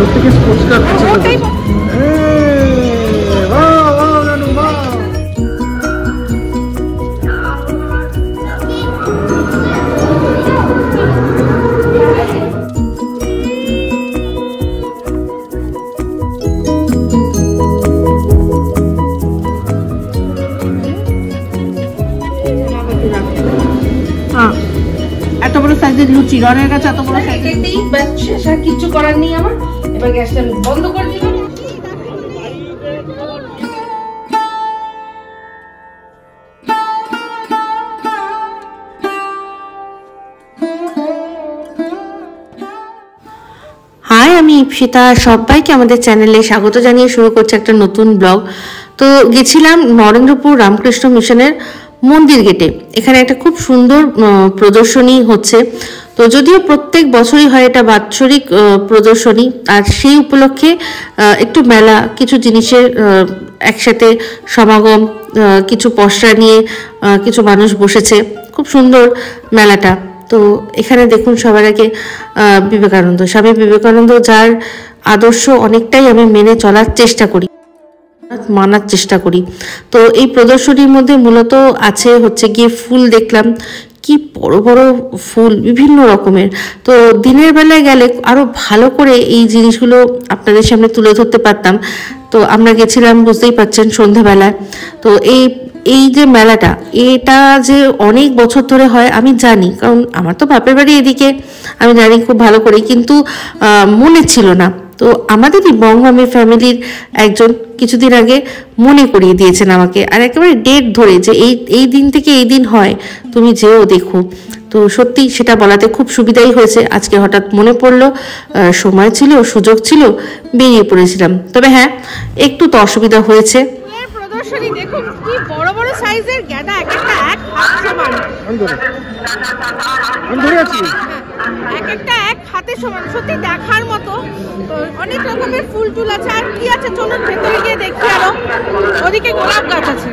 প্রত্যেকে sports car পছন্দ করে। এত বড় সাইজের লুচি রনের কাছে, এত বড় সাইজের শেষ, আর কিছু করার নেই আমার। এবার গ্যাসটা আমি বন্ধ করে দিলাম। হাই, আমি ইপসিতা, সবাইকে আমাদের চ্যানেলে স্বাগত জানিয়ে শুরু করছি একটা নতুন ব্লগ। তো গেছিলাম নরেন্দ্রপুর রামকৃষ্ণ মিশনের মন্দির গেটে। এখানে একটা খুব সুন্দর প্রদর্শনী হচ্ছে। তো যদিও প্রত্যেক বছরই হয় এটা বাৎসরিক প্রদর্শনী, আর সেই উপলক্ষে একটু মেলা, কিছু জিনিসের একসাথে সমাগম, কিছু পসরা নিয়ে কিছু মানুষ বসেছে। খুব সুন্দর মেলাটা। তো এখানে দেখুন সবার আগে বিবেকানন্দ, স্বামী বিবেকানন্দ, যার আদর্শ অনেকটাই আমি মেনে চলার চেষ্টা করি, মানার চেষ্টা করি। তো এই প্রদর্শনীর মধ্যে মূলত আছে হচ্ছে গিয়ে ফুল। দেখলাম কি বড় বড় ফুল, বিভিন্ন রকমের। তো দিনের বেলায় গেলে আরো ভালো করে এই জিনিসগুলো আপনাদের সামনে তুলে ধরতে পারতাম। তো আমরা গেছিলাম, বুঝতেই পারছেন, সন্ধ্যাবেলায়। তো এই যে মেলাটা, এটা যে অনেক বছর ধরে হয় আমি জানি, কারণ আমার তো বাপের বাড়ি এদিকে, আমি জানি খুব ভালো করে, কিন্তু মনে ছিল না। তো আমাদেরই বঙ্গমামি ফ্যামিলির একজন কিছুদিন আগে মনে করিয়ে দিয়েছেন আমাকে, আর একেবারে ডেট ধরে, যে এই দিন থেকে এই দিন হয়, তুমি যেও দেখো। তো সত্যি সেটা বলাতে খুব সুবিধাই হয়েছে। আজকে হঠাৎ মনে পড়লো, সময় ছিল, সুযোগ ছিল, বেরিয়ে পড়েছিলাম। তবে হ্যাঁ, একটু তো অসুবিধা হয়েছে। প্রদর্শনী দেখুন কি বড় বড় সাইজের গাঁদা, এক একটা এক হাত সমান, এক একটা এক হাতে সমান, সত্যি দেখার মতো। তো অনেক রকমের ফুল টুল আছে। আর কি আছে চলুন ভেতরে গিয়ে দেখি। আরো ওদিকে গোলাপ গাছ আছে।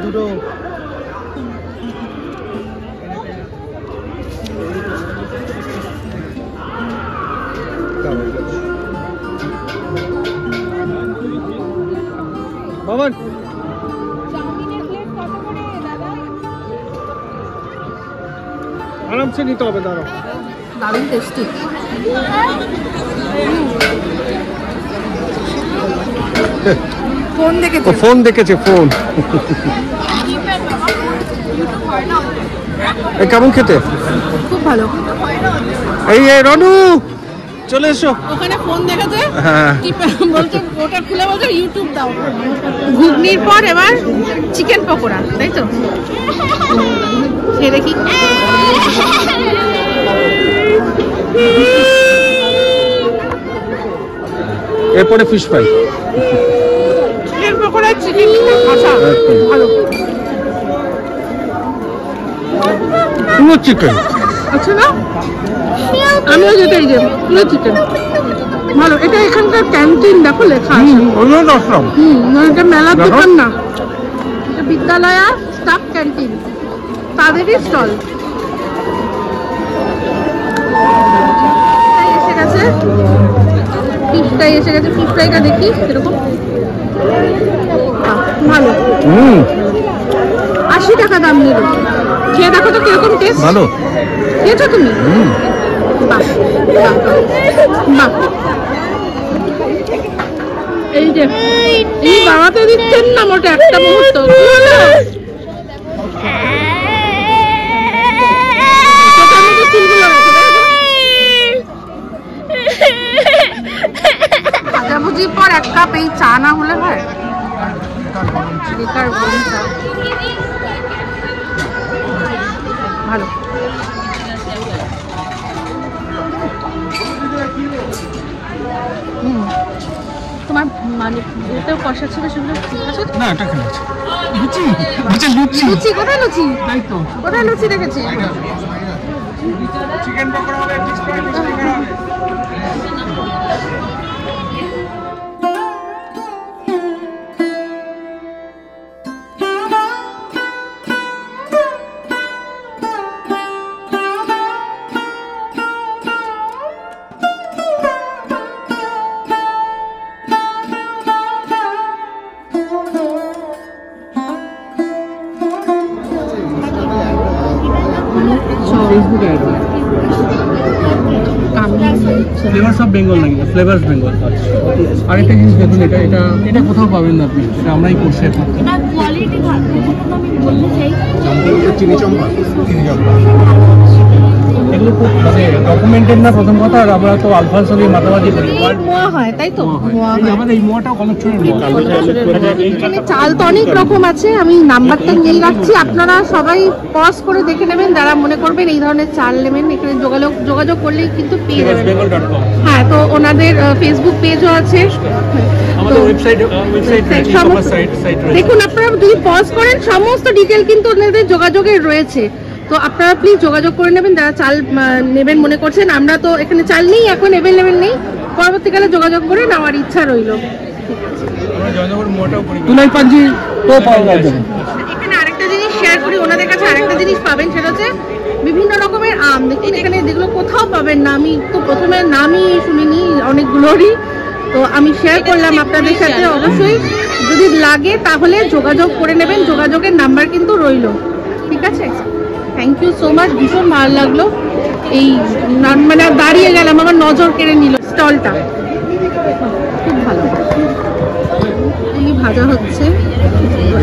দুটো বাবান আরামসে নিতে হবে। দাঁড়াও, দারুণ টেস্টি। ফোন দেখেছে ফোন। কেমন খেতে? খুব ভালো। এই রনু চলে এসো। ওখানে ফোন দেখেছে, বলছে ওটা খুলে বলছে ইউটিউব দাও। ঘুগনির পর এবার চিকেন পকোড়া, তাই তো? খেয়ে দেখি। এরপরে fish fry, chicken pakora, chicken কষা, ভালো। পুরো চিকেন, আচ্ছা না? আমিও যেটাই যে পুরো চিকেন। ভালো। এটা এখানকার ক্যান্টিন দেখো লেখা আছে। এটা মেলার দোকান না, এটা বিদ্যালয়া স্টাফ ক্যান্টিন, তাদেরই স্টল। এসে গেছে ফিশ ফ্রাই, এসে গেছে ফিশ ফ্রাইটা দেখি কিরকম। ভালো, 80 টাকা দাম নিল। খেয়ে দেখো তো কিরকম টেস্ট। ভালো খেয়েছো তুমি? বাহ বাহ। এই যে এই বাড়াতে দিচ্ছেন না মোটে একটা মুহূর্ত। ভাজাভুজির পর এক কাপ এই চা না হলে হয়? বেকার গরম চা। ভালো। তোমার মানে ওতেও কষা ছিল সেগুলো ঠিক আছে না? এটা কেন আছে? লুচি, লুচি, লুচি। লুচি কোথায়? লুচি তাই তো, কোথায় লুচি রেখেছি? চিকেন পকোড়া হবে, ফিশ ফ্রাই করা হবে। ফ্লেভারস অফ বেঙ্গল নাকি? ফ্লেভারস বেঙ্গল। আরেকটা জিনিস দেখুন, এটা এটা এটা কোথাও পাবেন না আপনি, এটা আমরাই করছি এখন। এটা কোয়ালিটি ভালো, আমি বলতে চাই চিনি চম্পা, চিনি চম্পা এগুলো খুব মানে ডকুমেন্টেড না প্রথম কথা। আর আমরা তো আলফালসা দিয়ে মাথাবাজি করি, মোয়া হয় তাই তো। আমাদের এই মোয়াটাও কলেকশনের মোয়া। এখানে চাল তো অনেক রকম আছে, আমি নাম্বারটা নিয়ে রাখছি, আপনারা সবাই পজ করে দেখে নেবেন যারা মনে করবেন এই ধরনের চাল নেবেন। এখানে যোগাযোগ করলেই কিন্তু পেয়ে যাবেন। হ্যাঁ, তো ওনাদের ফেসবুক পেজও আছে, আমাদের ওয়েবসাইট দেখুন। আপনারা যদি পজ করেন সমস্ত ডিটেল কিন্তু ওনাদের যোগাযোগে রয়েছে, তো আপনারা প্লিজ যোগাযোগ করে নেবেন যারা চাল নেবেন মনে করছেন। আমরা তো এখানে চাল নেই এখন, অ্যাভেলেবেল নেই, পরবর্তীকালে যোগাযোগ করে নেওয়ার ইচ্ছা রইল। এখানে আরেকটা জিনিস শেয়ার করি, ওনাদের কাছে আরেকটা জিনিস পাবেন, সেটা হচ্ছে বিভিন্ন রকমের আম। দেখুন এখানে যেগুলো কোথাও পাবেন না, আমি তো প্রথমে নামই শুনিনি অনেকগুলোরই, তো আমি শেয়ার করলাম আপনাদের সাথে। অবশ্যই যদি লাগে তাহলে যোগাযোগ করে নেবেন, যোগাযোগের নাম্বার কিন্তু রইল, ঠিক আছে? থ্যাংক ইউ সো মাচ, ভীষণ ভালো লাগলো। এই মানে দাঁড়িয়ে গেলাম, আমার নজর কেড়ে নিল স্টলটা, খুব ভালো। এই ভাজা হচ্ছে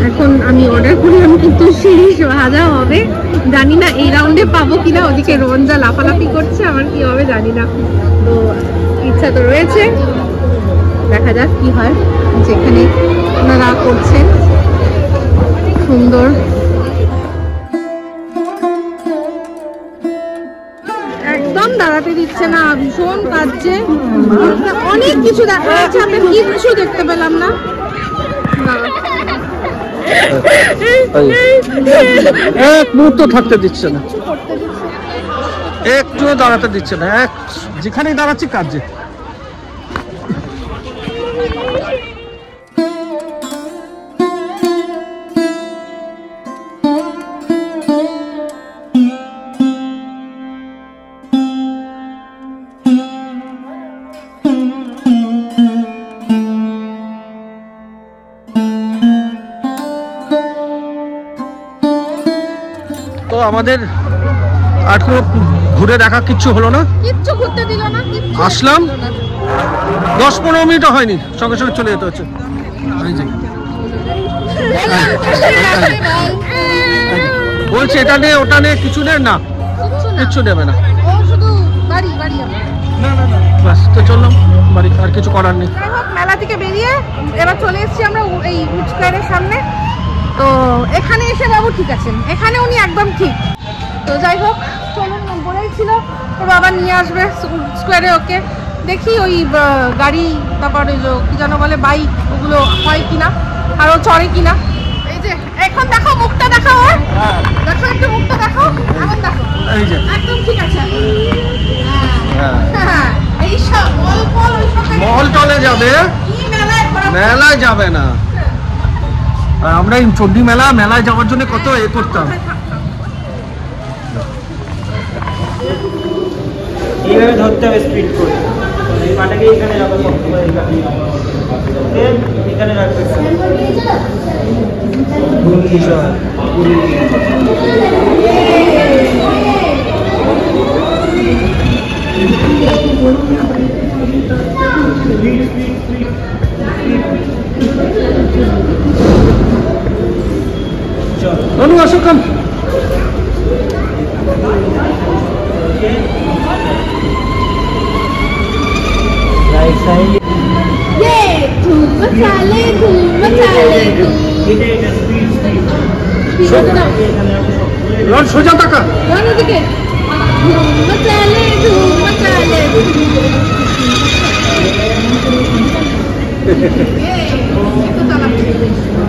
এখন, আমি অর্ডার করলাম কিন্তু শিরিষ ভাজা হবে, জানি না এই রাউন্ডে পাবো কিনা। ওদিকে রঞ্জা লাফালাফি করছে, আমার কি হবে জানি না, তো ইচ্ছা তো রয়েছে, দেখা যাক কি হয়। যেখানে ওনারা করছেন সুন্দর, একদম দাঁড়াতে দিচ্ছে না, ভীষণ কাঁদছে। অনেক কিছু দেখা যাচ্ছে, আমি কিচ্ছু দেখতে পেলাম না। এক মুহূর্ত থাকতে দিচ্ছে না, একটুও দাঁড়াতে দিচ্ছে না, যেখানেই দাঁড়াচ্ছি কাজে। তো আমাদের আর কোনো ঘুরে দেখা কিচ্ছু হলো না, কিচ্ছু ঘুরতে দিল না, আসলাম 10-15 মিনিটও হয়নি, সঙ্গে সঙ্গে চলে যেতে হচ্ছে। বলছে এটা নে ওটা নে, কিছু নে না, কিচ্ছু নেবে না, বাস তো চললাম বাড়ি, আর কিছু করার নেই। মেলা থেকে বেরিয়ে এবার চলে এসেছি আমরা এই উড স্কয়ারের সামনে, তো এখানে এসে বাবু ঠিক আছেন, এখানে উনি একদম ঠিক। তো যাই হোক, চলুন, বলেই ছিল ওর বাবা নিয়ে আসবে স্কোয়ারে ওকে, দেখি ওই গাড়ি, তারপরে কি যেন বলে বাইক, ওগুলো হয় কিনা, আর ও চড়ে কিনা। এই যে এখন দেখো মুখটা দেখো, দেখো একটু মুখটা দেখো, এখন দেখো একদম ঠিক আছে। হ্যাঁ, এইসব অল্প মহল টলে যাবে, মেলায় যাবে না। আর আমরা এই চণ্ডী মেলায় যাওয়ার জন্য কত করতাম। এইভাবে ধরতে হবে স্পিড করে, এই পাটাকে এখানে রাখো, এখানে রাখবে। অনু আসো, কাম। রাইট সাইড ধুম মচালে এটা স্পিড রন সোজা টাকা ওদিকে ধুম মচালে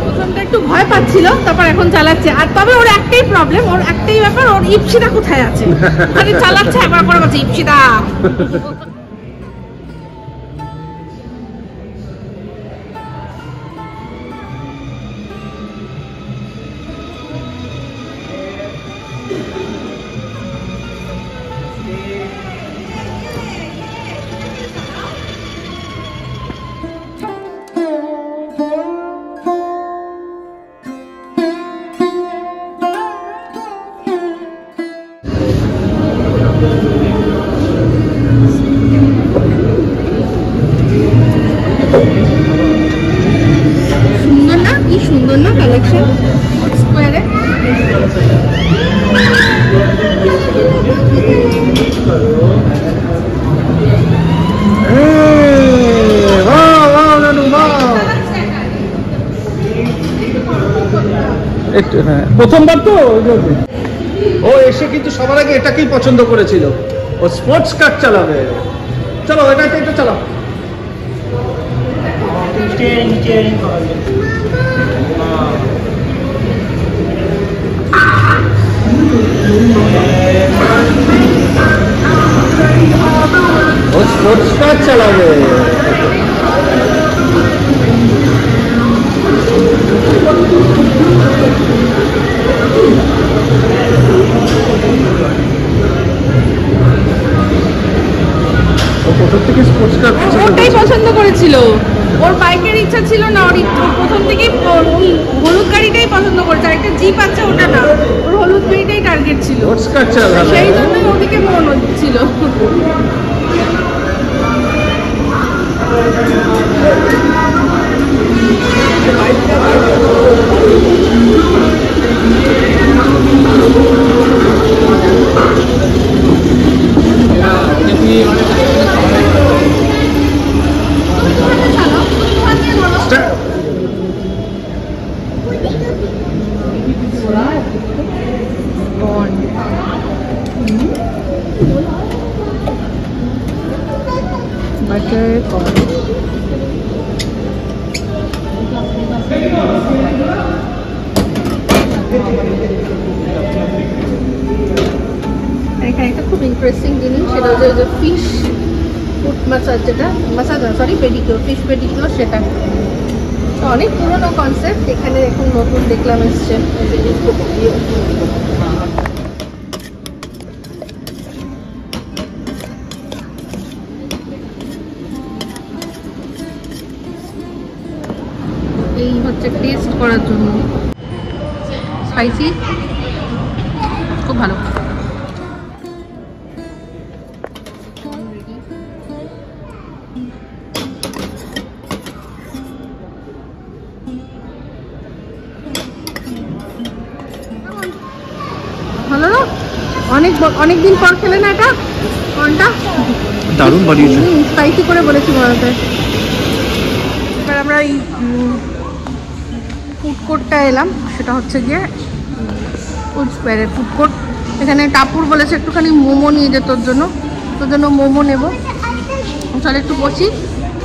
প্রথমটা একটু ভয় পাচ্ছিল, তারপর এখন চালাচ্ছে। আর তবে ওর একটাই প্রবলেম, ওর একটাই ব্যাপার, ওর ইপসিটা কোথায় আছে, খালি চালাচ্ছে একবার করে বলছে ইপসিটা। সুন্দর না কালেকশন স্কোয়ারে। প্রথমবার তো ও এসে কিন্তু সবার আগে এটাকেই পছন্দ করেছিল, ও স্পোর্টস কার চালাবে। চলো এটাকে একটু চালাও। স্টিয়ারিং ও স্পোর্টস কার চালাবে। ওটাই পছন্দ করেছিল, ওর বাইকের ইচ্ছা ছিল না, ওর প্রথম থেকেই হলুদ গাড়িটাই পছন্দ করেছে। আর একটা জিপ আছে, ওটা না, ওর হলুদ গাড়িটাই টার্গেট ছিল, সেই জন্যই ওদিকে মন হচ্ছিল। এখানে একটা খুব ইন্টারেস্টিং জিনিস, সেটা হচ্ছে যে ফিশ ফুট মাসাজ, যেটা massage sorry pedicure, fish pedicure, সেটা অনেক পুরোনো কনসেপ্ট, এখানে এখন নতুন দেখলাম এসছে। এই হচ্ছে টেস্ট করার জন্য, স্পাইসি, খুব ভালো। ভালো না? অনেক দিন পর খেলে না এটা, কোনটা দারুণ বানিয়েছে, স্পাইসি করে বলেছি বলতে। এবার আমরা এই ফুড কোর্টটা এলাম, সেটা হচ্ছে গিয়ে ফুড স্কোয়ারের ফুড কোর্ট। এখানে টাপুর বলেছে একটুখানি মোমো নিয়ে যেত, তোর জন্য মোমো নেবো। তাহলে একটু বসি,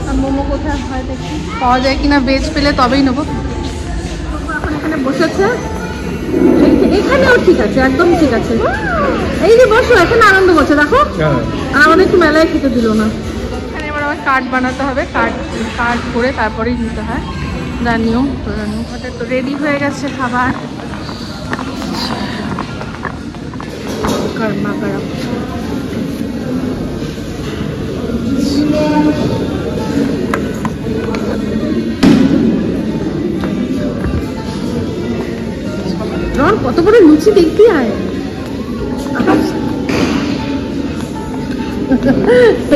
আর মোমো কোথায় হয় দেখি, পাওয়া যায় কিনা, ভেজ পেলে তবেই নেবো। এখন এখানে বসেছে, এখানেও ঠিক আছে, একদম ঠিক আছে। এই যে বসো, এখানে আনন্দ করছে দেখো, আর আমাদের একটু মেলায় খেতে দিল না। এখানে এবার আবার কার্ড বানাতে হবে, কার্ড করে তারপরেই নিতে হয়। জানিও ওটা তো রেডি হয়ে গেছে খাবার। গরমা গরম রন, কত বড় লুচি দেখবি আয়।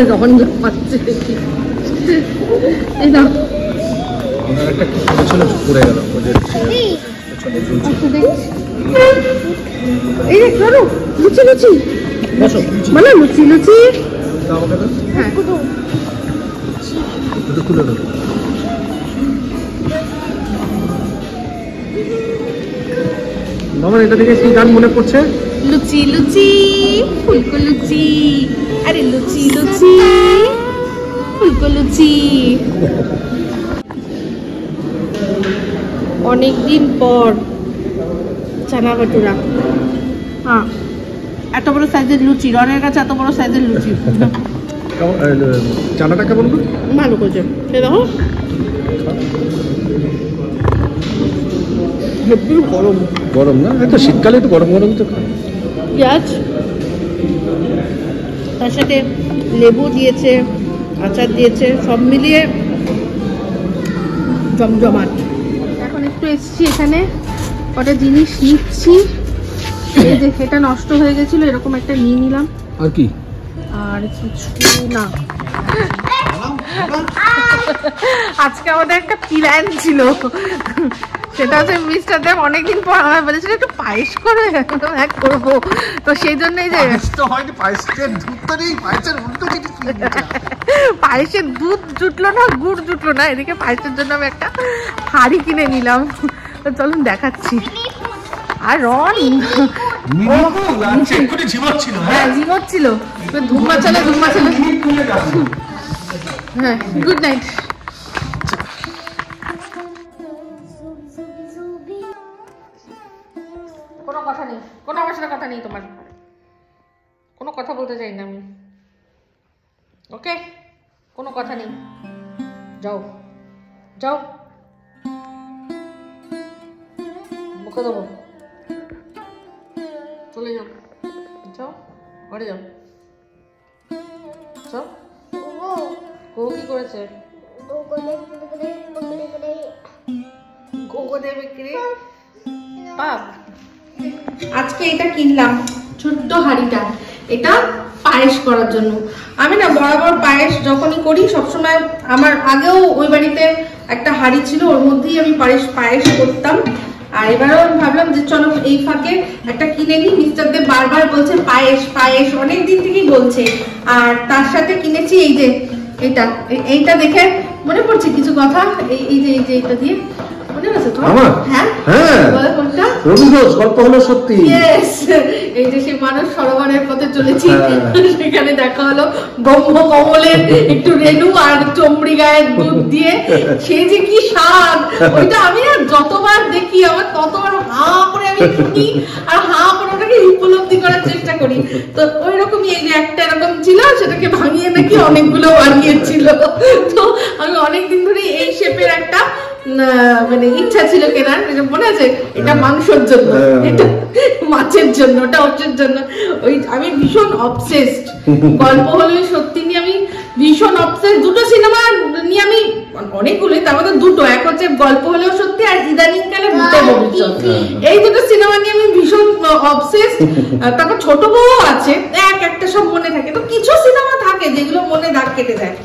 রন পাচ্ছে দেখি, এই না একটা কি করেছিল পড়ে গেল ওদের এই দেখ ধরো লুচি লুচি বসো বলো লুচি লুচি। হ্যাঁ এটা তুলে দাও। বাবা এটা থেকে কি গান মনে পড়ছে? লুচি লুচি ফুলকো লুচি, আরে লুচি লুচি ফুলকো লুচি। অনেকদিন পর চানা বাটুরা। হ্যাঁ, এত বড় সাইজের লুচি, রনের কাছে এত বড় সাইজের লুচি। চানাটা কেমন ভালো করছে দেখো, গরম গরম না, এত শীতকালে তো গরম গরম তো খায়। পেঁয়াজ তার সাথে লেবু দিয়েছে, আচার দিয়েছে, সব মিলিয়ে জমজমাট। এখন একটু এসছি এখানে, কটা জিনিস নিচ্ছি। এই যে এটা নষ্ট হয়ে গেছিল, এরকম একটা নিয়ে নিলাম। আর কি? আর কিছু না। আজকে আমাদের একটা প্ল্যান ছিল, সেটা হচ্ছে মিস্টার দেব অনেকদিন পর আমায় বলেছিল একটু পায়েস করে করবো, তো সেই জন্যই যে পায়েসের দুধ জুটলো না, গুড় জুটলো না, এদিকে পায়েসের জন্য আমি একটা হাঁড়ি কিনে নিলাম। তো চলুন দেখাচ্ছি। আর রন হ্যাঁ ঝিমোচ্ছিল, ধুমা চলে হ্যাঁ। Good night. কোনো কথা নেই, কোনো আমার সাথে কথা নেই, তোমার কোনো কথা বলতে চাই না আমি, ওকে? কোনো কথা নেই, যাও যাও, মুখে দেবো, চলে যাও, যাও ঘরে যাও, যাও। ও কি করেছে? আজকে এটা কিনলাম, ছোট্ট হাঁড়িটা, এটা পায়েস করার জন্য। আমি না বরাবর পায়েস যখনই করি সবসময়, আমার আগেও ওই বাড়িতে একটা হাঁড়ি ছিল, ওর মধ্যেই আমি পায়েস করতাম। আর এবারও ভাবলাম যে চলো এই ফাঁকে একটা কিনে নিই। মিস্টার দেব বারবার বলছে পায়েস পায়েস, অনেক দিন থেকেই বলছে। আর তার সাথে কিনেছি এই যে এইটা দেখে মনে পড়ছে কিছু কথা, এই যে এটা দিয়ে মনে আছে তো? হ্যাঁ হ্যাঁ, রবি ঘোষ গল্প হলো সত্যি। এই যে সে মানুষ সরোবরের পথে চলেছি, সেখানে দেখা হলো ব্রহ্ম কমলের একটু রেণু আর চমড়ি গায়ের দুধ দিয়ে, সে যে কি স্বাদ। ওইটা আমি আর যতবার দেখি আমার ততবার হা করে আমি শুনি আর হা করে ওটাকে উপলব্ধি করার চেষ্টা করি। তো ওই রকমই এই যে একটা এরকম ছিল, সেটাকে ভাঙিয়ে নাকি অনেকগুলো বানিয়েছিল। তো আমি অনেকদিন ধরে এই শেপের একটা মানে ইচ্ছা ছিল কেনার, মনে আছে? এটা মাংসের জন্য, এটা মাছের জন্য, ওটা ওটার জন্য। ওই আমি ভীষণ অবসেসড, গল্প হলে সত্যি নিয়ে আমি ভীষণ অবসেসড। দুটো সিনেমা নিয়ে আমি, অনেকগুলোই, তার মধ্যে দুটো, এক হচ্ছে গল্প হলেও সত্যি আর ইদানিং কালে ভূতের ভবিষ্যৎ। এই দুটো সিনেমা নিয়ে আমি ভীষণ অবসেসড। তারপর ছোট বউ আছে, একটা সব মনে থাকে। তো কিছু সিনেমা থাকে যেগুলো মনে দাগ কেটে দেয়।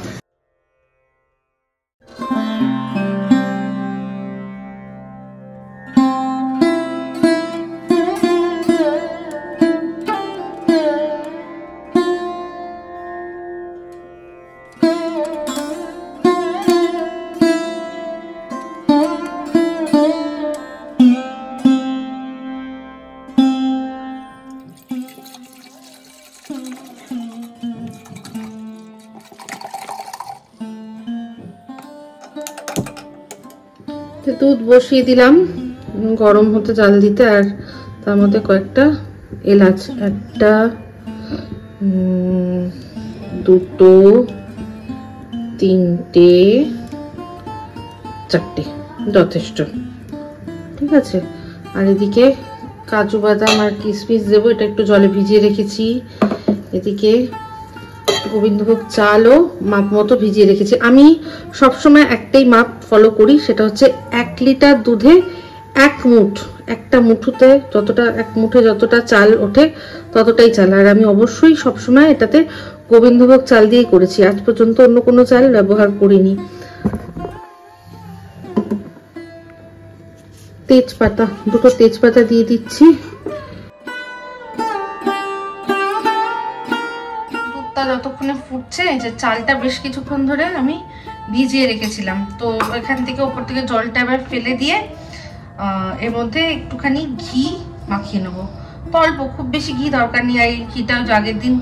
দুধ বসিয়ে দিলাম গরম হতে, জাল দিতে। আর তার মধ্যে কয়েকটা এলাচ, একটা, দুটো, তিনটে, চারটে যথেষ্ট, ঠিক আছে। আর এদিকে কাজু বাদাম আর কিশমিশ দেবো, এটা একটু জলে ভিজিয়ে রেখেছি। এদিকে গোবিন্দভোগ চালও মাপ মতো ভিজিয়ে রেখেছি। আমি সবসময় একটাই মাপ ফলো করি, সেটা হচ্ছে 1 লিটার দুধে 1 মুঠ, একটা মুঠোতে যতটা, 1 মুঠে যতটা চাল ওঠে ততটাই চাল। আর আমি অবশ্যই সবসময় এটাতে গোবিন্দভোগ চাল দিয়ে করেছি, আজ পর্যন্ত অন্য কোনো চাল ব্যবহার করিনি। তেজপাতা, 2টো তেজপাতা দিয়ে দিচ্ছি। দুধটা যতক্ষণে ফুটছে, যে চালটা বেশ কিছুক্ষণ ধরে আমি ভিজিয়ে রেখেছিলাম, তো এখান থেকে উপর থেকে জলটা এবার ফেলে দিয়ে এর মধ্যে একটুখানি ঘি মাখিয়ে নেবো। তো অল্প, খুব বেশি ঘি দরকার নেই। আর এই ঘিটা আগের দিন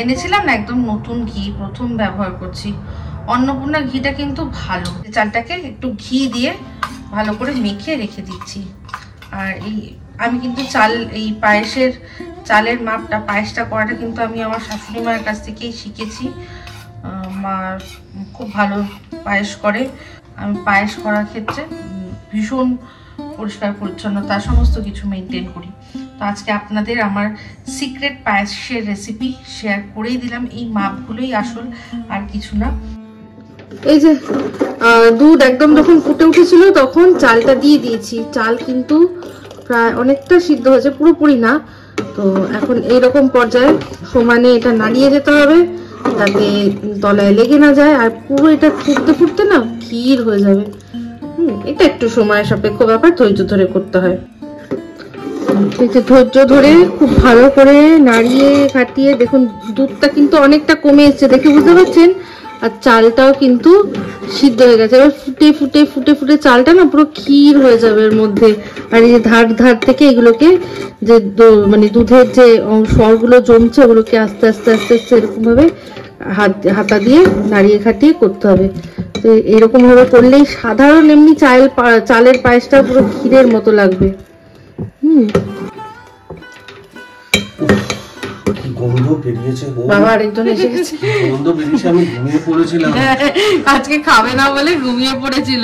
এনেছিলাম না, একদম নতুন ঘি, প্রথম ব্যবহার করছি। অন্নপূর্ণা ঘিটা কিন্তু ভালো। চালটাকে একটু ঘি দিয়ে ভালো করে মেখে রেখে দিচ্ছি। আর আমি কিন্তু এই পায়েসের চালের মাপটা, পায়েসটা করাটা কিন্তু আমি আমার শাশুড়ি মায়ের কাছ থেকেই শিখেছি। মা খুব ভালো পায়েস করে। আমি পায়েস করার ক্ষেত্রে ভীষণ পরিষ্কার পরিচ্ছন্নতা সমস্ত কিছু মেনটেন করি। তো আজকে আপনাদের আমার সিক্রেট পায়েসের রেসিপি শেয়ার করেই দিলাম। এই মাপগুলোই আসল, আর কিছু না। এই যে দুধ একদম যখন ফুটে উঠেছিল তখন চালটা দিয়ে দিয়েছি। চাল কিন্তু প্রায় অনেকটা সিদ্ধ হয়েছে, পুরোপুরি না। তো এখন এইরকম পর্যায়ে সমানে এটা নাড়িয়ে যেতে হবে, যাতে তলায় লেগে না যায়। আর পুরো এটা ফুটতে ফুটতে না ক্ষীর হয়ে যাবে। এটা একটু সময় সাপেক্ষ ব্যাপার, ধৈর্য ধরে করতে হয়। ধৈর্য ধরে খুব ভালো করে নাড়িয়ে ঘাটিয়ে দেখুন, দুধটা কিন্তু অনেকটা কমে এসছে, দেখে বুঝতে পারছেন। আর চালটাও কিন্তু সিদ্ধ হয়ে গেছে। এবার ফুটে ফুটে ফুটে ফুটে চালটা না পুরো ক্ষীর হয়ে যাবে এর মধ্যে। আর এই যে ধার ধার থেকে এগুলোকে, যে মানে দুধের যে স্বরগুলো জমছে, ওগুলোকে আস্তে আস্তে আস্তে আস্তে এরকম ভাবে হাতা দিয়ে নাড়িয়ে ঘাটিয়ে করতে হবে। তো এরকম ভাবে করলেই সাধারণ এমনি চালের পায়েসটা পুরো ক্ষীরের মতো লাগবে। গন্ধ বেরিয়েছে, বাবা আরেকজন এসে গেছে। গন্ধ বেরিয়েছে, আমি ঘুমিয়ে পড়েছিলাম। আজকে খাবে না বলে ঘুমিয়ে পড়েছিল।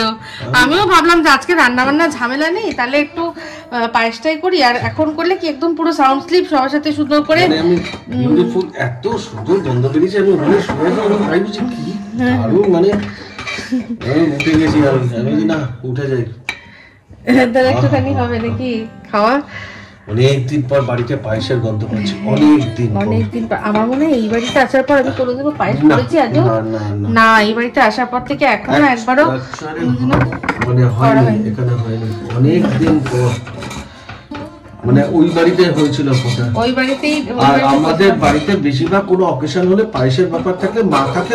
আমিও ভাবলাম যে আজকে রান্না বান্না ঝামেলা নেই, তাহলে একটু পায়েসটাই করি। আর এখন করলে কি একদম পুরো সাউন্ড স্লিপ সবার সাথে সুন্দর করে। আমি বিউটিফুল, এত সুন্দর গন্ধ বেরিয়েছে, আমি ওখানে শুয়ে ভাবছি কি দারুণ, মানে আমি উঠে গেছি। আমি না উঠে যাই, তাহলে একটুখানি হবে নাকি খাওয়া। অনেকদিন পর বাড়িতে পায়েসের গন্ধ পাচ্ছি, অনেকদিন পর। আমার মনে হয় এই বাড়িতে আসার পর আমি কোনোদিনও পায়েস করেছি আজও না। এই বাড়িতে আসার পর থেকে এখনো একবারও মানে হয়নি, এখানে হয়নি, অনেকদিন পর। মানে ওই বাড়িতে হয়েছিল, ওই বাড়িতেই। আর আমাদের বাড়িতে বেশিরভাগ কোনো অকেশন হলে পায়েসের ব্যাপার থাকলে মা থাকে,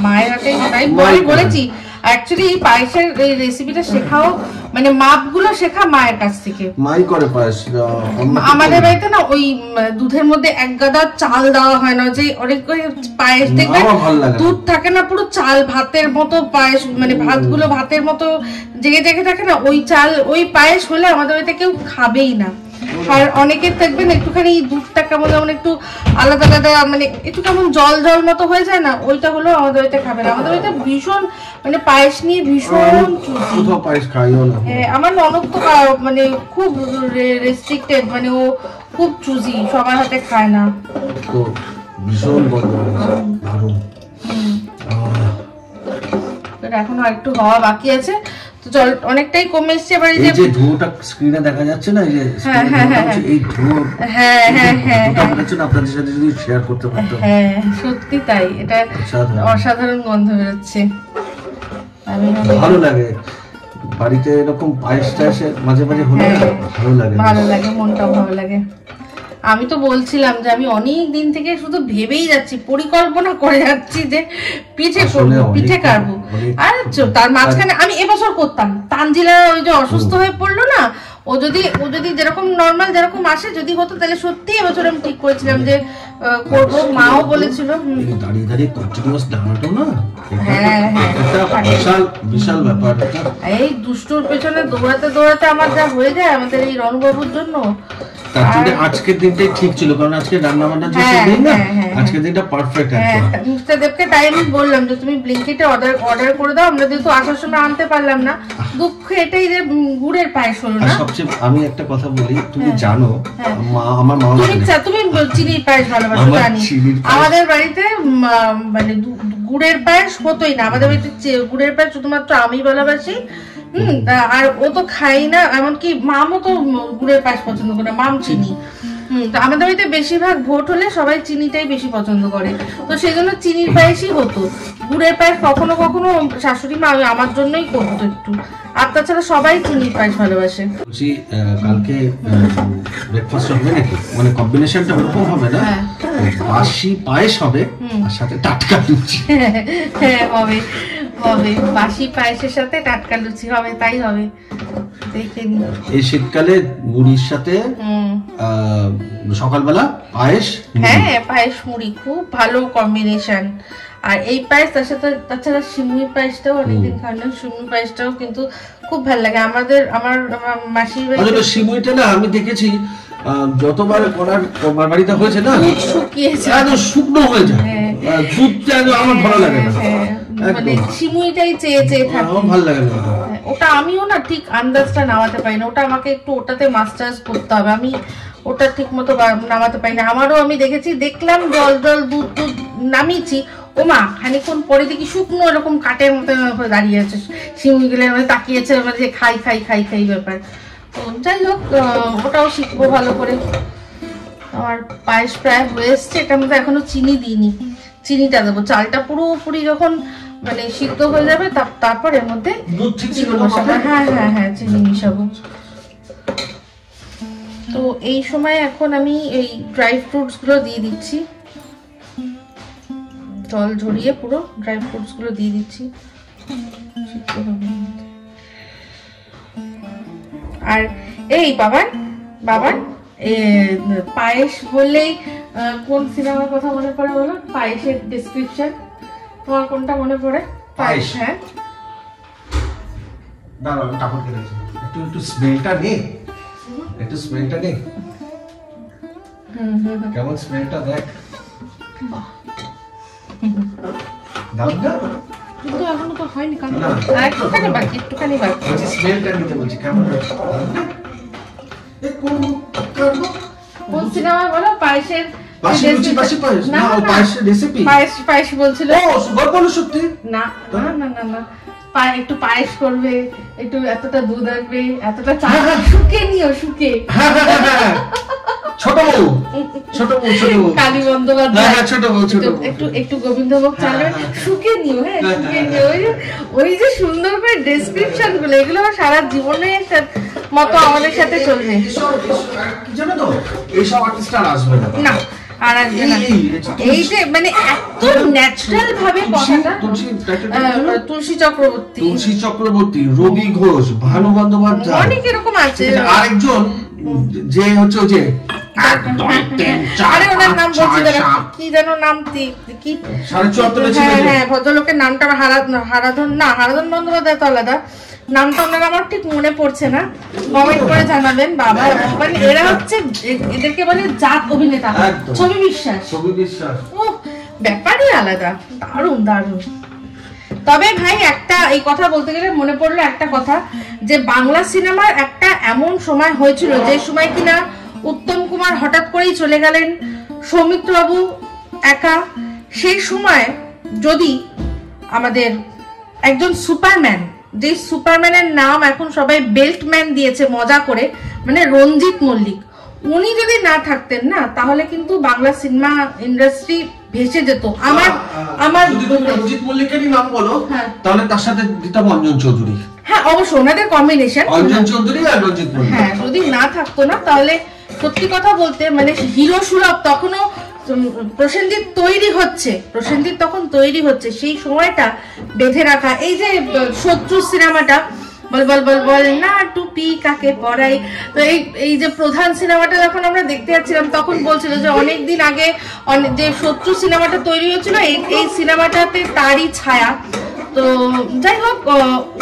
মায়ের হাতে। তাই বলেছি অ্যাকচুয়ালি এই পায়েসের এই রেসিপিটা শেখাও, মানে মাপগুলো শেখা মায়ের কাছ থেকে। মাই করে পায়েস। আমাদের বাড়িতে না ওই দুধের মধ্যে 1 গাদা চাল দেওয়া হয় না, যে অনেক পায়েস দেখবে দুধ থাকে না, পুরো চাল ভাতের মতো পায়েস, মানে ভাতগুলো ভাতের মতো জেগে জেগে থাকে না, ওই চাল ওই পায়েস হলে আমাদের বাড়িতে কেউ খাবেই না। আর অনেকের দেখবেন একটুখানি দুধটা কেমন যেমন একটু আলাদা আলাদা, মানে একটু কেমন জল জল মতো হয়ে যায় না, ওইটা হলো আমাদের বাড়িতে খাবে না। আমাদের বাড়িতে ভীষণ, মানে পায়েস নিয়ে ভীষণ চুজি। হ্যাঁ, আমার ননদ তো মানে খুব রেস্ট্রিক্টেড, মানে ও খুব চুজি, সবার হাতে খায় না। তো ভীষণ এখনো একটু হওয়া বাকি আছে, তো জল অনেকটাই কমে এসেছে। এবার এই যে ধোঁয়াটা স্ক্রিনে দেখা যাচ্ছে না, এই যে এই ধোঁয়া, আপনাদের সাথে যদি শেয়ার করতে পারতাম। হ্যাঁ সত্যি তাই, এটা অসাধারণ গন্ধ বেরোচ্ছে। ভালো লাগে বাড়িতে এরকম পায়েস টায়েসের মাঝে মাঝে হলে ভালো লাগে, মনটাও ভালো লাগে। আমি তো বলছিলাম যে আমি অনেক দিন থেকে শুধু ভেবেই যাচ্ছি, পরিকল্পনা করে যাচ্ছি যে পিঠে করবো, পিঠে কাটবো। আর তার মাঝখানে আমি এবছর করতাম, তানজিলা ওই যে অসুস্থ হয়ে পড়লো না, ও যদি যেরকম নর্মাল যেরকম আসে যদি হতো তাহলে সত্যি এবছর আমি ঠিক করেছিলাম যে করব, মাও বলেছিল। দাঁড়িয়ে দাঁড়িয়ে কন্টিনিউয়াস দাঁড়ানো না, হ্যাঁ হ্যাঁ বিশাল বিশাল ব্যাপার। এই দুষ্টুর পেছনে দৌড়াতে দৌড়াতে আমার যা হয়ে যায় আমাদের এই রণবাবুর জন্য। তার জন্য আজকের দিনটাই ঠিক ছিল, কারণ আজকে রান্না বান্না যে দিন না, আজকের দিনটা পারফেক্ট একদম। মুস্তাদেবকে তাই আমি বললাম যে তুমি ব্লিঙ্কিটে অর্ডার করে দাও, আমরা যেহেতু আসার সময় আনতে পারলাম না, দুঃখ এটাই যে গুড়ের পায়েস হলো না। সবচেয়ে আমি একটা কথা বলি, তুমি জানো আমার মা তুমি চিনির পায়েস ভালোবাসো জানি, আমাদের বাড়িতে মানে গুড়ের পায়েস হতোই না, আমাদের বাড়িতে গুড়ের পায়েস শুধুমাত্র আমি ভালোবাসি। আর ও তো খাই না, এমনকি মামও তো গুড়ের পায়েস পছন্দ করে, মাম চিনি। তো আমাদের বাড়িতে বেশিরভাগ ভোট হলে সবাই চিনিটাই বেশি পছন্দ করে, তো সেই জন্য চিনির পায়েসই হতো। গুড়ের পায়েস কখনো কখনো শাশুড়ি মা আমার জন্যই করতো একটু, আর তাছাড়া সবাই চিনির পায়েস ভালোবাসে। বলছি কালকে ব্রেকফাস্ট হবে নাকি, মানে কম্বিনেশনটা ওরকম হবে না, বাসি পায়েস হবে আর সাথে টাটকা লুচি। হ্যাঁ হবে হবে, বাসি পায়েসের সাথে টাটকা লুচি হবে, তাই হবে। দেখে নি এই শীতকালে মুড়ির সাথে সকালবেলা পায়েস, হ্যাঁ পায়েস মুড়ি খুব ভালো কম্বিনেশন। আর এই পায়েস তার সাথে তাছাড়া সিমুই পায়েসটাও অনেকদিন খাওয়ানো, সিমুই পায়েসটাও কিন্তু খুব ভালো লাগে আমাদের। আমার মাসির বাড়িতে সিমুইটা না আমি দেখেছি যতবার ওনার বাড়িতে হয়েছে না, শুকিয়েছে, শুকনো হয়ে যায়, দুধটা আমার ভালো লাগে না, মানে সিমুইটাই চেয়ে চেয়ে থাকে, ভালো লাগে না ওটা। আমিও না ঠিক আন্দাজটা নামাতে পারি না, ওটা আমাকে একটু ওটাতে মাস্টার্স করতে হবে, আমি ওটা ঠিক মতো নামাতে পারি না। আমারও আমি দেখলাম জল দুধ নামিয়েছি, ও মা খানিক্ষণ পরে দেখি শুকনো এরকম কাঠের মতো করে দাঁড়িয়ে আছে, সিমুই গুলো তাকিয়েছে, মানে যে খাই খাই খাই খাই ব্যাপার। তো যাই হোক ওটাও শিখবো ভালো করে। আমার পায়েস প্রায় হয়ে এসছে, এটার মধ্যে এখনো চিনি দিইনি, চিনিটা দেবো। চালটা পুরোপুরি যখন মানে সিদ্ধ হয়ে যাবে তারপর এর মধ্যে চিনি মিশাবো। হ্যাঁ হ্যাঁ হ্যাঁ চিনি মিশাবো। তো এই সময় এখন আমি এই ড্রাই ফ্রুটস গুলো দিয়ে দিচ্ছি, জল ঝরিয়ে পুরো ড্রাই ফ্রুটস গুলো দিয়ে দিচ্ছি। আর এই বাবান পায়েস বললেই কোন সিনেমার কথা মনে পড়ে বলো? পায়েসের ডেসক্রিপশন তোমার কোনটা মনে পড়ে? পায়েস। হ্যাঁ দাঁড়াও কাপড় কেটেছি, একটু স্মেলটা নে, একটু স্মেলটা নে, কেমন স্মেলটা দেখ। কিন্তু এখনো তো হয়নি, একটুখানি বাকি, একটুখানি বাকি। স্মেলটা নিতে বলছি, কেমন কোন সিনেমা বলো? পায়েসের পায়েস বলছিল না, একটু পায়েস করবে, একটু এতটা দুধ আসবে, এতটা চাল শুকে নিও, শুকে কালী বন্দ্যোপাধ্যায় একটু গোবিন্দভোগ চাল শুকে নিও, হ্যাঁ শুকে নিও। ওই যে সুন্দর করে ডেসক্রিপশন গুলো, এগুলো সারা জীবনে মতো আমাদের সাথে চলবে। জানো তো এইসব আর্টিস্ট আর আসবে না, না আর আসবে না। এই যে মানে এত ন্যাচারাল ভাবে কথাটা, তুলসী চক্রবর্তী, রবি ঘোষ, ভানু বন্দ্যোপাধ্যায়, অনেক এরকম আছে। আরেকজন যে হচ্ছে যে আরে ওনার নাম বলছি কি যেন নাম, কি হ্যাঁ ভদ্রলোকের নামটা হারাধন বন্দ্যোপাধ্যায় তো আলাদা, নামটা ওনার আমার ঠিক মনে পড়ছে না, কমেন্ট করে জানাবেন। বাবা মানে এরা হচ্ছে এদেরকে বলে জাত অভিনেতা, ছবি বিশ্বাস, ও ব্যাপারই আলাদা, দারুণ দারুণ। তবে ভাই একটা এই কথা বলতে গেলে মনে পড়লো একটা কথা, যে বাংলা সিনেমার একটা এমন সময় হয়েছিল যে সময় কিনা উত্তম কুমার হঠাৎ করেই চলে গেলেন, সৌমিত্র বাবু একা। সেই সময় যদি আমাদের একজন সুপারম্যান, যে সুপারম্যানের নাম এখন সবাই বেল্টম্যান দিয়েছে মজা করে, মানে রঞ্জিত মল্লিক, উনি যদি না থাকতেন না তাহলে কিন্তু বাংলা সিনেমা ইন্ডাস্ট্রি ভেসে যেত। আমার রঞ্জিত মল্লিকেরই নাম বলো, তাহলে তার সাথে দিতাম অঞ্জন চৌধুরী। হ্যাঁ অবশ্যই ওনাদের কম্বিনেশন অঞ্জন চৌধুরী আর রঞ্জিত মল্লিক। হ্যাঁ যদি না থাকতো না তাহলে সত্যি কথা বলতে মানে হিরো সুলভ তখনও প্রসেনজিৎ তখন তৈরি হচ্ছে, সেই সময়টা বেঁধে রাখা। এই যে শত্রু সিনেমাটা বল বল বল বল না টুপি কাকে পরাই। তো এই যে প্রধান সিনেমাটা যখন আমরা দেখতে যাচ্ছিলাম তখন বলছিল যে অনেকদিন আগে যে শত্রু সিনেমাটা তৈরি হয়েছিল এই সিনেমাটাতে তারই ছায়া। তো যাই হোক,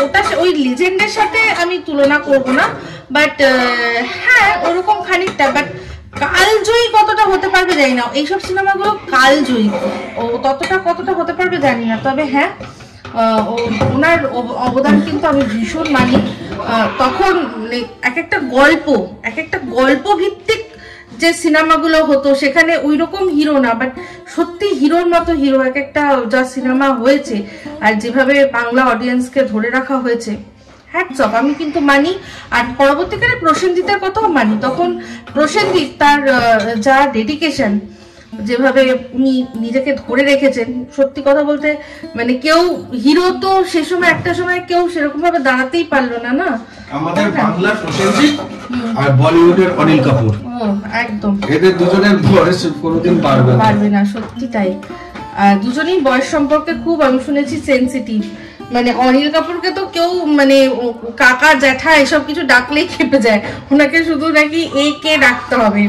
ওটা ওই লিজেন্ডের সাথে আমি তুলনা করব না, বাট হ্যাঁ ওরকম খানিকটা, বাট কালজয়ী কতটা হতে পারবে জানি না। এইসব সিনেমাগুলো কালজয়ী, ও কতটা হতে পারবে জানি না, তবে হ্যাঁ ওনার অবদান কিন্তু আমি ভীষণ মানি। তখন এক একটা গল্প ভিত্তিক যে সিনেমাগুলো হতো সেখানে ওই রকম হিরো না, বাট সত্যি হিরোর মতো হিরো এক একটা যা সিনেমা হয়েছে আর যেভাবে বাংলা অডিয়েন্সকে ধরে রাখা হয়েছে, হ্যাটস অফ, আমি কিন্তু মানি। আর পরবর্তীকালে প্রসেনজিতের কথাও মানি। তখন প্রসেনজিৎ তার যা ডেডিকেশন, যেভাবে উনি নিজেকে ধরে রেখেছেন, সত্যি কথা বলতে মানে কেউ হিরো তো সে সময় একটা সময় কেউ সেরকম ভাবে দাঁড়াতেই পারলো না। না আমাদের বাংলার প্রসেনজিৎ আর বলিউডের অনিল কাপুর, একদম এদের দুজনের বয়স কোনোদিন পারবে না, সত্যি তাই। দুজনেই বয়স সম্পর্কে খুব আমি শুনেছি সেনসিটিভ। মানে অনিল কাপুরকে তো কেউ মানে কাকা জ্যাঠা এসব কিছু ডাকলেই খেপে যায়, ওনাকে শুধু নাকি এই কে ডাকতে হবে।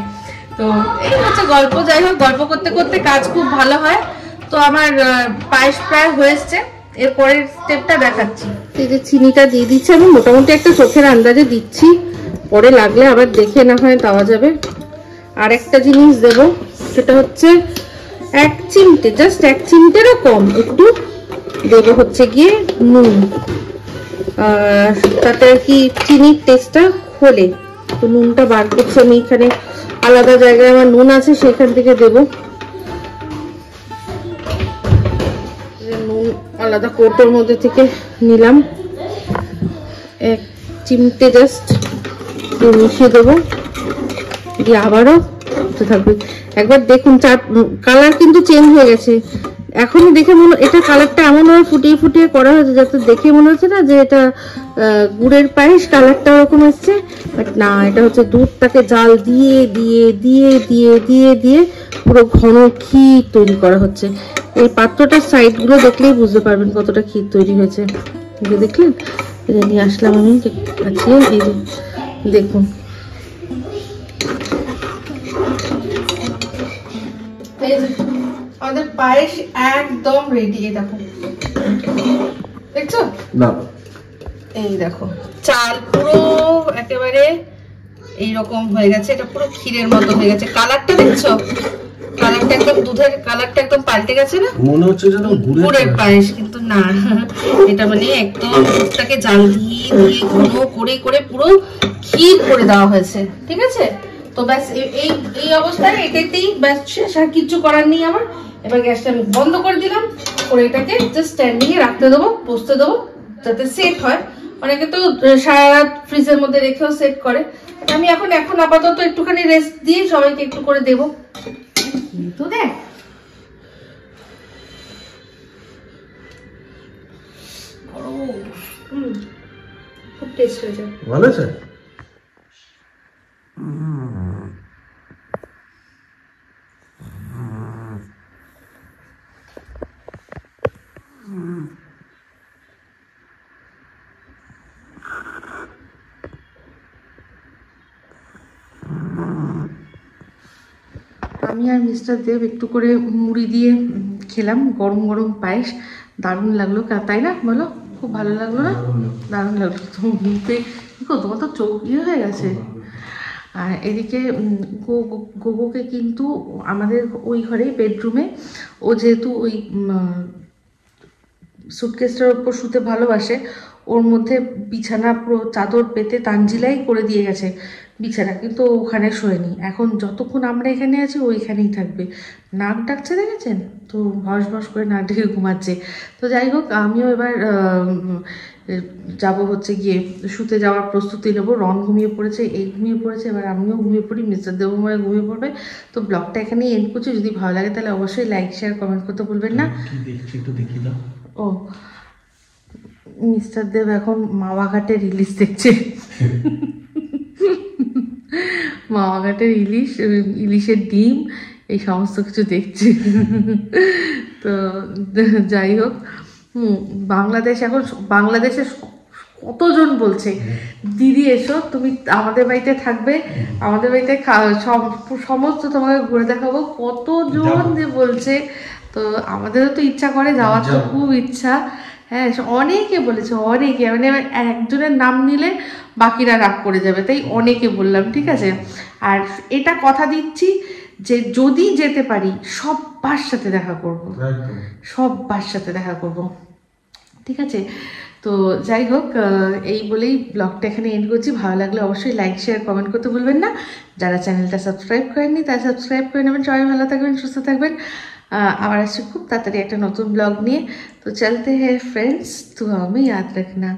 তো এই হচ্ছে গল্প। যাই হোক, গল্প করতে করতে কাজ খুব ভালো হয়। তো আমার পায়েস প্রায় হয়েছে, এরপরের স্টেপটা দেখাচ্ছি। এই যে চিনিটা দিয়ে দিচ্ছি, আমি মোটামুটি একটা চোখের আন্দাজে দিচ্ছি, পরে লাগলে আবার দেখে না হয় দেওয়া যাবে। আর একটা জিনিস দেবো, সেটা হচ্ছে 1 চিমটে, জাস্ট 1 চিমটেরও কম একটু দেবো হচ্ছে গিয়ে নুন, তাতে আর কি চিনির টেস্টটা খোলে। তো নুনটা বার করছি আমি, এখানে আলাদা জায়গায় আমার নুন আছে সেখান থেকে দেবো। নুন আলাদা কৌটোর মধ্যে থেকে নিলাম, 1 চিমটে জাস্ট মিশিয়ে দেবো, দিয়ে আবারও থাকবে। একবার দেখুন কালার কিন্তু চেঞ্জ হয়ে গেছে। এখনই দেখে এটা কালারটা এমন ভাবে ফুটিয়ে ফুটিয়ে করা হয়েছে যাতে দেখে মনে হচ্ছে না যে এটা গুড়ের পায়েস, কালারটা ওরকম এসছে, বাট না, এটা হচ্ছে দুধটাকে জাল দিয়ে দিয়ে দিয়ে দিয়ে দিয়ে দিয়ে পুরো ঘন ক্ষীর তৈরি করা হচ্ছে। এই পাত্রটার সাইড গুলো দেখলেই বুঝতে পারবেন কতটা ক্ষীর তৈরি হয়েছে। দেখলেন, এটা নিয়ে আসলাম আমি, এই যে দেখুন। আমাদের পায়েস একদম রেডি, দেখো, দেখছো না, এই দেখো চাল পুরো একেবারে এইরকম হয়ে গেছে, এটা পুরো ক্ষীরের মতো হয়ে গেছে। কালারটা দেখছো, কালারটা একদম দুধের কালারটা একদম পাল্টে গেছে না, মনে হচ্ছে যেন গুড়ের পায়েস, কিন্তু না, এটা মানে একদম দুধটাকে জাল দিয়ে দিয়ে ঘন করে করে পুরো ক্ষীর করে দেওয়া হয়েছে। ঠিক আছে, তো ব্যাস এই অবস্থায় এটাতেই ব্যাস শেষ, আর কিছু করার নেই আমার। এবার গ্যাসটা আমি বন্ধ করে দিলাম, করে এটাকে জাস্ট স্ট্যান্ডিং এ রাখতে দেবো, বসতে দেবো যাতে সেট হয়। অনেকে তো সারা রাত ফ্রিজের মধ্যে রেখেও সেট করে, আমি এখন আপাতত একটুখানি রেস্ট দিয়ে সবাইকে একটু করে দেবো। তো দেখ খুব টেস্ট হয়েছে, ভালো আছে। আমি আর মিস্টার দেব একটু করে মুড়ি দিয়ে খেলাম গরম গরম পায়েস, দারুণ লাগলো, তাই না বলো? খুব ভালো লাগলো না? দারুণ লাগলো। তো মুখে তোমার তো চোখ ইয়ে হয়ে গেছে। আর এদিকে গোগোকে কিন্তু আমাদের ওই ঘরে বেডরুমে, ও যেহেতু ওই সুটকেসটার ওপর শুতে ভালোবাসে, ওর মধ্যে বিছানা পুরো চাদর পেতে তানজিলাই করে দিয়ে গেছে বিছানা, কিন্তু ওখানে শোয়নি। এখন যতক্ষণ আমরা এখানে আছি ও এখানেই থাকবে। নাক ডাকছে দেখেছেন তো, ভস ভস করে নাক ডেকে ঘুমাচ্ছে। তো যাই হোক, আমিও এবার যাব হচ্ছে গিয়ে শুতে যাওয়ার প্রস্তুতি নেবো। রন ঘুমিয়ে পড়েছে, এই ঘুমিয়ে পড়েছে, এবার আমিও ঘুমিয়ে পড়ি, মিস্টার দেবময় ঘুমিয়ে পড়বে। তো ব্লগটা এখানেই এন্ড করছি। যদি ভালো লাগে তাহলে অবশ্যই লাইক শেয়ার কমেন্ট করতে ভুলবেন না। ও মিস্টার দেব এখন মাওয়াঘাটে রিলিজ দেখছে, মাওয়াঘাটের ইলিশের ডিম এই সমস্ত কিছু দেখছে। তো যাই হোক, বাংলাদেশের কতজন বলছে দিদি এসো, তুমি আমাদের বাড়িতে থাকবে, আমাদের বাড়িতে সমস্ত তোমাকে ঘুরে দেখাবো, কতজন যে বলছে। তো আমাদেরও তো ইচ্ছা করে, যাওয়ার তো খুব ইচ্ছা। হ্যাঁ, অনেকে বলেছে, অনেকে, মানে একজনের নাম নিলে বাকিরা রাগ করে যাবে, তাই অনেকে বললাম, ঠিক আছে। আর এটা কথা দিচ্ছি যে যদি যেতে পারি সবার সাথে দেখা করব, সবার সাথে দেখা করব, ঠিক আছে। তো যাই হোক, এই বলেই ব্লগটা এখানে এন্ড করছি। ভালো লাগলে অবশ্যই লাইক শেয়ার কমেন্ট করতে ভুলবেন না। যারা চ্যানেলটা সাবস্ক্রাইব করেননি তারা সাবস্ক্রাইব করে নেবেন। সবাই ভালো থাকবেন, সুস্থ থাকবেন। আবার আসছি খুব তাড়াতাড়ি একটা নতুন ব্লগ নিয়ে। তো চলতে হ্যাঁ ফ্রেন্ডস, তো আমি याद रखना।